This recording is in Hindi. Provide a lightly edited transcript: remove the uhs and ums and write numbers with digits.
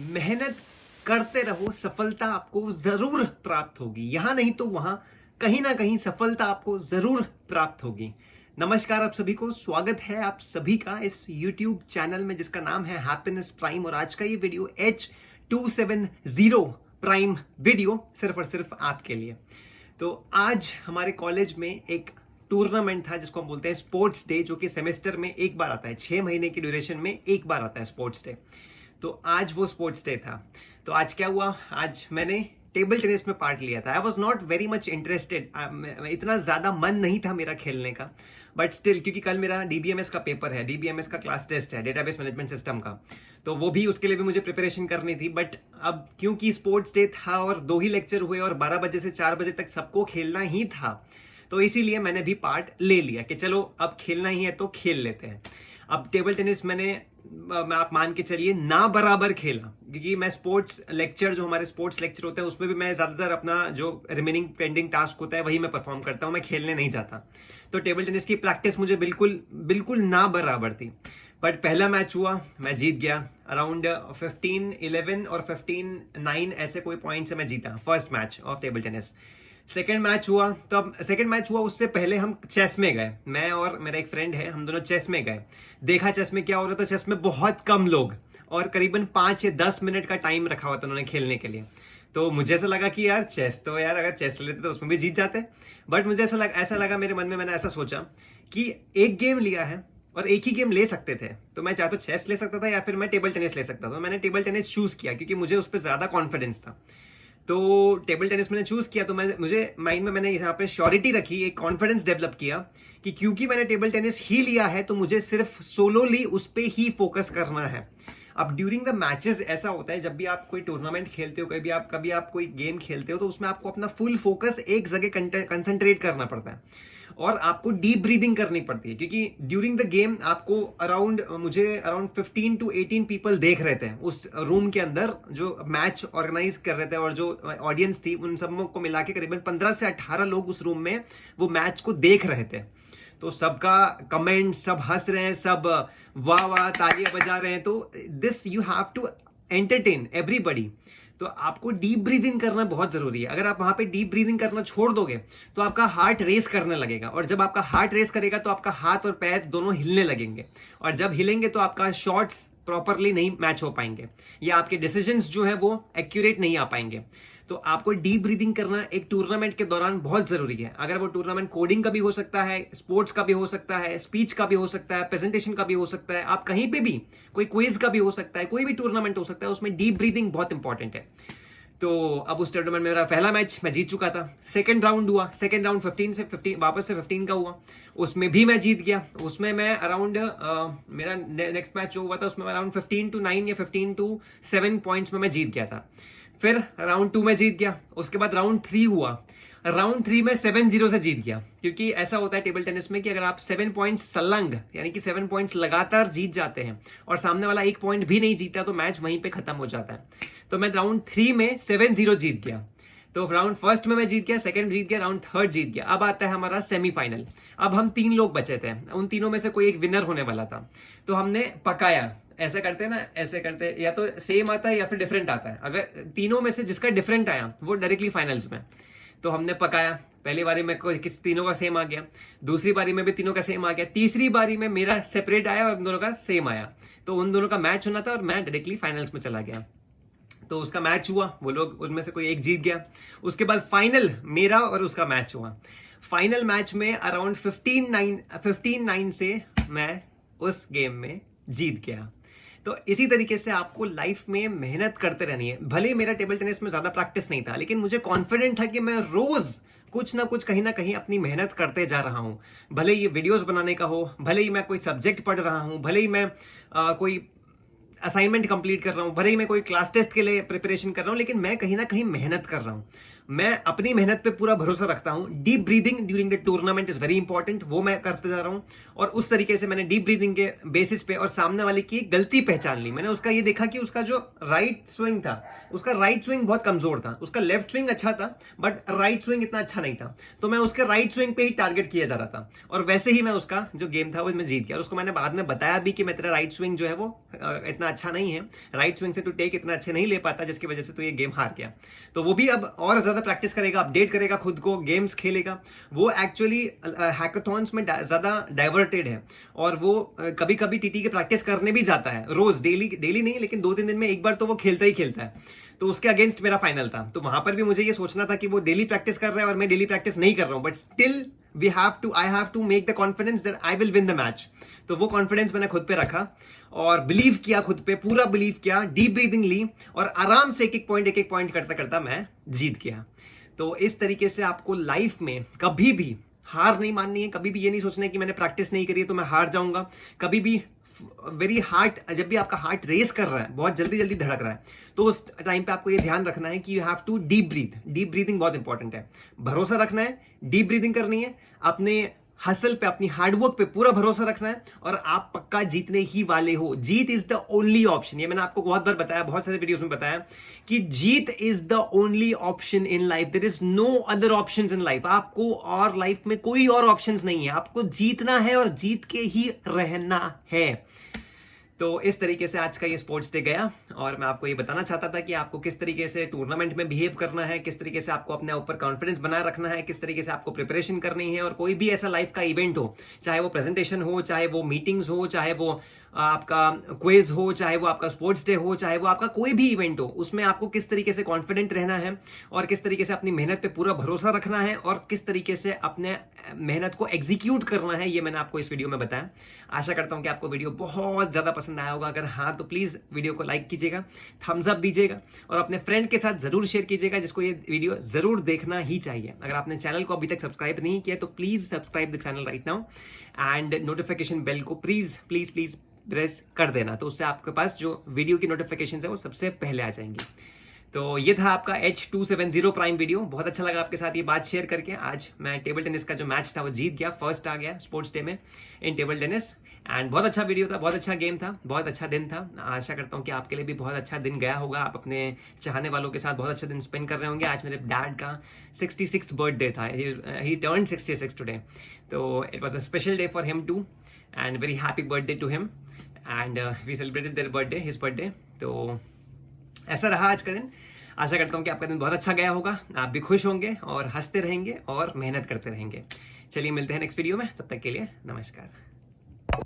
मेहनत करते रहो, सफलता आपको जरूर प्राप्त होगी। यहां नहीं तो वहां कहीं ना कहीं सफलता आपको जरूर प्राप्त होगी। नमस्कार आप सभी को, स्वागत है आप सभी का इस YouTube चैनल में जिसका नाम है हैप्पीनेस प्राइम। और आज का ये वीडियो H270 प्राइम वीडियो सिर्फ और सिर्फ आपके लिए। तो आज हमारे कॉलेज में एक टूर्नामेंट था जिसको हम बोलते हैं स्पोर्ट्स डे, जो कि सेमेस्टर में एक बार आता है, 6 महीने की ड्यूरेशन में एक बार आता है स्पोर्ट्स डे। तो आज वो स्पोर्ट्स डे था। तो आज क्या हुआ, आज मैंने टेबल टेनिस में पार्ट लिया था। I was not very much interested, इतना ज्यादा मन नहीं था मेरा खेलने का, बट स्टिल क्योंकि कल मेरा डीबीएमएस का पेपर है, डीबीएमएस का क्लास टेस्ट है, डेटाबेस मैनेजमेंट सिस्टम का, तो वो भी उसके लिए भी मुझे प्रिपरेशन करनी थी। बट अब क्योंकि स्पोर्ट्स डे था और 2 ही लेक्चर हुए और 12 बजे से 4 बजे तक सबको खेलना ही था, तो इसीलिए मैंने भी पार्ट ले लिया कि चलो अब खेलना ही है तो खेल लेते हैं। अब टेबल टेनिस मैंने आप मान के चलिए ना बराबर खेला, क्योंकि मैं स्पोर्ट्स लेक्चर, जो हमारे स्पोर्ट्स लेक्चर होते हैं उसमें भी मैं ज्यादातर अपना जो रिमेनिंग पेंडिंग टास्क होता है वही मैं परफॉर्म करता हूं, मैं खेलने नहीं जाता। तो टेबल टेनिस की प्रैक्टिस मुझे बिल्कुल बिल्कुल ना बराबर थी। बट पहला मैच हुआ, मैं जीत गया। अराउंड 15-11 और 15-9 ऐसे कोई पॉइंट से मैं जीता first match of table tennis. Second match हुआ, तब सेकेंड मैच हुआ उससे पहले हम चेस में गए, मैं और मेरा एक फ्रेंड है, हम दोनों चेस में गए। देखा चेस में क्या हो रहा था, चेस में बहुत कम लोग और करीबन 5 या 10 मिनट का टाइम रखा हुआ था उन्होंने खेलने के लिए। तो मुझे ऐसा लगा कि यार चेस तो, यार अगर चेस लेते तो उसमें भी जीत जाते। बट मुझे ऐसा लगा मेरे मन में, मैंने ऐसा सोचा कि एक गेम लिया है और एक ही गेम ले सकते थे, तो मैं चाहे तो चेस ले सकता था या फिर मैं टेबल टेनिस ले सकता था। मैंने टेबल टेनिस चूज किया क्योंकि मुझे उस पर ज्यादा कॉन्फिडेंस था। तो टेबल टेनिस मैंने चूज किया, तो मुझे माइंड में मैंने यहाँ पे श्योरिटी रखी, एक कॉन्फिडेंस डेवलप किया कि क्योंकि मैंने टेबल टेनिस ही लिया है तो मुझे सिर्फ सोलोली उस पे ही फोकस करना है। अब ड्यूरिंग द मैचेस ऐसा होता है, जब भी आप कोई टूर्नामेंट खेलते हो, कभी आप कोई गेम खेलते हो, तो उसमें आपको अपना फुल फोकस एक जगह कंसंट्रेट करना पड़ता है और आपको डीप ब्रीदिंग करनी पड़ती है, क्योंकि ड्यूरिंग द गेम आपको मुझे अराउंड 15 to 18 पीपल देख रहे थे उस रूम के अंदर, जो मैच ऑर्गेनाइज कर रहे थे, और जो ऑडियंस थी उन सब को मिला के करीबन 15 से 18 लोग उस रूम में वो मैच को देख रहे थे। तो सबका कमेंट, सब हंस रहे हैं, सब वाह वाह तालियां बजा रहे हैं। तो this you have to entertain everybody. तो आपको डीप ब्रीदिंग करना बहुत जरूरी है। अगर आप वहां पे डीप ब्रीदिंग करना छोड़ दोगे तो आपका हार्ट रेस करने लगेगा, और जब आपका हार्ट रेस करेगा तो आपका हाथ और पैर दोनों हिलने लगेंगे, और जब हिलेंगे तो आपका शॉट्स प्रॉपरली नहीं मैच हो पाएंगे, या आपके डिसीजंस जो है वो एक्यूरेट नहीं आ पाएंगे। तो आपको डीप ब्रीदिंग करना एक टूर्नामेंट के दौरान बहुत जरूरी है। अगर वो टूर्नामेंट कोडिंग का भी हो सकता है, स्पोर्ट्स का भी हो सकता है, स्पीच का भी हो सकता है, प्रेजेंटेशन का भी हो सकता है, आप कहीं पे भी, कोई क्विज का भी हो सकता है, कोई भी टूर्नामेंट हो सकता है, उसमें डीप ब्रीदिंग बहुत इंपॉर्टेंट है। तो अब उस टूर्नामेंट में मेरा पहला मैच मैं जीत चुका था। सेकंड राउंड हुआ, सेकंड राउंड 15 वापस से 15 का हुआ, उसमें भी मैं जीत गया। उसमें मैं अराउंड मेरा नेक्स्ट मैच जो हुआ था उसमें अराउंड 15-9 या 15-7 पॉइंट्स में मैं जीत गया था। फिर राउंड 2 में जीत गया। उसके बाद राउंड 3 हुआ, राउंड 3 में 7-0 से जीत गया, क्योंकि ऐसा होता है टेबल टेनिस में कि अगर आप 7 पॉइंट्स सलंग, यानी कि 7 पॉइंट्स लगातार जीत जाते हैं और सामने वाला 1 पॉइंट भी नहीं जीता, तो मैच वहीं पे खत्म हो जाता है। तो मैं राउंड 3 में 7-0 जीत गया। तो राउंड फर्स्ट में मैं जीत गया, सेकंड जीत गया, राउंड थर्ड जीत गया। अब आता है हमारा सेमीफाइनल। अब हम 3 लोग बचे थे, उन तीनों में से कोई एक विनर होने वाला था। तो हमने पकाया, ऐसे करते हैं ना, ऐसे करते, या तो सेम आता है या फिर डिफरेंट आता है। अगर तीनों में से जिसका डिफरेंट आया वो डायरेक्टली फाइनल्स में। तो हमने पकाया, पहली बारी में किस तीनों का सेम आ गया, दूसरी बारी में भी तीनों का सेम आ गया, तीसरी बारी में मेरा सेपरेट आया और उन दोनों का सेम आया। तो उन दोनों का मैच होना था और मैं डायरेक्टली फाइनल्स में चला गया। तो उसका मैच हुआ, वो लोग उनमें से कोई एक जीत गया। उसके बाद फाइनल मेरा और उसका मैच हुआ। फाइनल मैच में अराउंड 15-9 से मैं उस गेम में जीत गया। तो इसी तरीके से आपको लाइफ में मेहनत करते रहनी है। भले ही मेरा टेबल टेनिस में ज्यादा प्रैक्टिस नहीं था, लेकिन मुझे कॉन्फिडेंट था कि मैं रोज कुछ ना कुछ, कहीं ना कहीं अपनी मेहनत करते जा रहा हूं। भले ही वीडियोस बनाने का हो, भले ही मैं कोई सब्जेक्ट पढ़ रहा हूं, भले ही मैं कोई असाइनमेंट कंप्लीट कर रहा हूं, भले ही मैं कोई क्लास टेस्ट के लिए प्रिपरेशन कर रहा हूं, लेकिन मैं कहीं ना कहीं मेहनत कर रहा हूं। मैं अपनी मेहनत पे पूरा भरोसा रखता हूं। Deep breathing during the tournament is very important, वो मैं करते जा रहा हूं। और उस तरीके से मैंने डीप ब्रीदिंग के बेसिस पे और सामने वाले की गलती पहचान ली। मैंने उसका ये देखा कि उसका जो राइट स्विंग था, उसका राइट स्विंग बहुत कमजोर था, उसका लेफ्ट स्विंग अच्छा था बट राइट स्विंग इतना अच्छा नहीं था। तो मैं उसके राइट स्विंग पे ही टारगेट किया जा रहा था और वैसे ही मैं उसका जो गेम था वो मैं जीत गया। और उसको मैंने बाद में बताया भी कि मैं तेरा राइट स्विंग जो है वो इतना अच्छा नहीं है, राइट स्विंग से तू टेक इतना अच्छे नहीं ले पाता, जिसकी वजह से तू ये गेम हार गया। तो वो भी अब और ज्यादा प्रैक्टिस करेगा, अपडेट करेगा खुद को, गेम्स खेलेगा। वो एक्चुअली हैकाथॉन्स में ज्यादा डाइवर्टेड है और वो कभी कभी टीटी की प्रैक्टिस करने भी जाता है, रोज, डेली नहीं लेकिन 2-3 दिन में एक बार तो वो खेलता ही खेलता है। तो उसके अगेंस्ट मेरा फाइनल था, तो वहां पर भी मुझे ये सोचना था कि वो डेली प्रैक्टिस कर रहा है और मैं डेली प्रैक्टिस नहीं कर रहा हूं, but still I have to make the confidence that I will win the match. तो वो कॉन्फिडेंस मैंने खुद पे रखा और बिलीव किया, खुद पे पूरा बिलीव किया, डीप ब्रीदिंग ली और आराम से एक एक पॉइंट करता करता मैं जीत गया। तो इस तरीके से आपको लाइफ में कभी भी हार नहीं माननी है, कभी भी ये नहीं सोचना है कि मैंने प्रैक्टिस नहीं करी है तो मैं हार जाऊंगा। कभी भी वेरी हार्ट, जब भी आपका हार्ट रेस कर रहा है, बहुत जल्दी जल्दी धड़क रहा है, तो उस टाइम पे आपको ये ध्यान रखना है कि you have to deep breath. Deep breathing बहुत इंपॉर्टेंट है, भरोसा रखना है, डीप ब्रीदिंग करनी है, अपने हसल पे, अपनी हार्डवर्क पे पूरा भरोसा रखना है और आप पक्का जीतने ही वाले हो। जीत इज द ओनली ऑप्शन। ये मैंने आपको बहुत बार बताया, बहुत सारे वीडियोस में बताया कि जीत is the only option in life. There is no other options in life. आपको और लाइफ में कोई और ऑप्शंस नहीं है, आपको जीतना है और जीत के ही रहना है। तो इस तरीके से आज का ये स्पोर्ट्स डे गया और मैं आपको ये बताना चाहता था कि आपको किस तरीके से टूर्नामेंट में बिहेव करना है, किस तरीके से आपको अपने ऊपर कॉन्फिडेंस बनाए रखना है, किस तरीके से आपको प्रिपरेशन करनी है। और कोई भी ऐसा लाइफ का इवेंट हो, चाहे वो प्रेजेंटेशन हो, चाहे वो मीटिंग्स हो, चाहे वो आपका क्विज हो, चाहे वो आपका स्पोर्ट्स डे हो, चाहे वो आपका कोई भी इवेंट हो, उसमें आपको किस तरीके से कॉन्फिडेंट रहना है और किस तरीके से अपनी मेहनत पे पूरा भरोसा रखना है और किस तरीके से अपने मेहनत को एग्जीक्यूट करना है, ये मैंने आपको इस वीडियो में बताया। आशा करता हूं कि आपको वीडियो बहुत ज्यादा पसंद आया होगा। अगर हाँ तो प्लीज वीडियो को लाइक कीजिएगा, थम्स अप दीजिएगा और अपने फ्रेंड के साथ जरूर शेयर कीजिएगा जिसको ये वीडियो जरूर देखना ही चाहिए। अगर आपने चैनल को अभी तक सब्सक्राइब नहीं किया तो please subscribe the channel right now and notification bell को प्लीज प्लीज प्लीज प्रेस कर देना, तो उससे आपके पास जो वीडियो की नोटिफिकेशन है वो सबसे पहले आ जाएंगी। तो ये था आपका H270 प्राइम वीडियो। बहुत अच्छा लगा आपके साथ ये बात शेयर करके। आज मैं टेबल टेनिस का जो मैच था वो जीत गया, फर्स्ट आ गया स्पोर्ट्स डे में इन टेबल टेनिस एंड बहुत अच्छा वीडियो था, बहुत अच्छा गेम था, बहुत अच्छा दिन था। आशा करता हूँ कि आपके लिए भी बहुत अच्छा दिन गया होगा, आप अपने चाहने वालों के साथ बहुत अच्छा दिन स्पेंड कर रहे होंगे। आज मेरे डैड का 66th बर्थडे था, ही टर्न्ड 66 टुडे, तो it was a special day for him too and very happy birthday to him and we celebrated their birthday, his birthday. तो ऐसा रहा आज का दिन। आशा करता हूँ कि आपका दिन बहुत अच्छा गया होगा, आप भी खुश होंगे और हंसते रहेंगे और मेहनत करते रहेंगे। चलिए मिलते हैं नेक्स्ट वीडियो में, तब तक के लिए नमस्कार।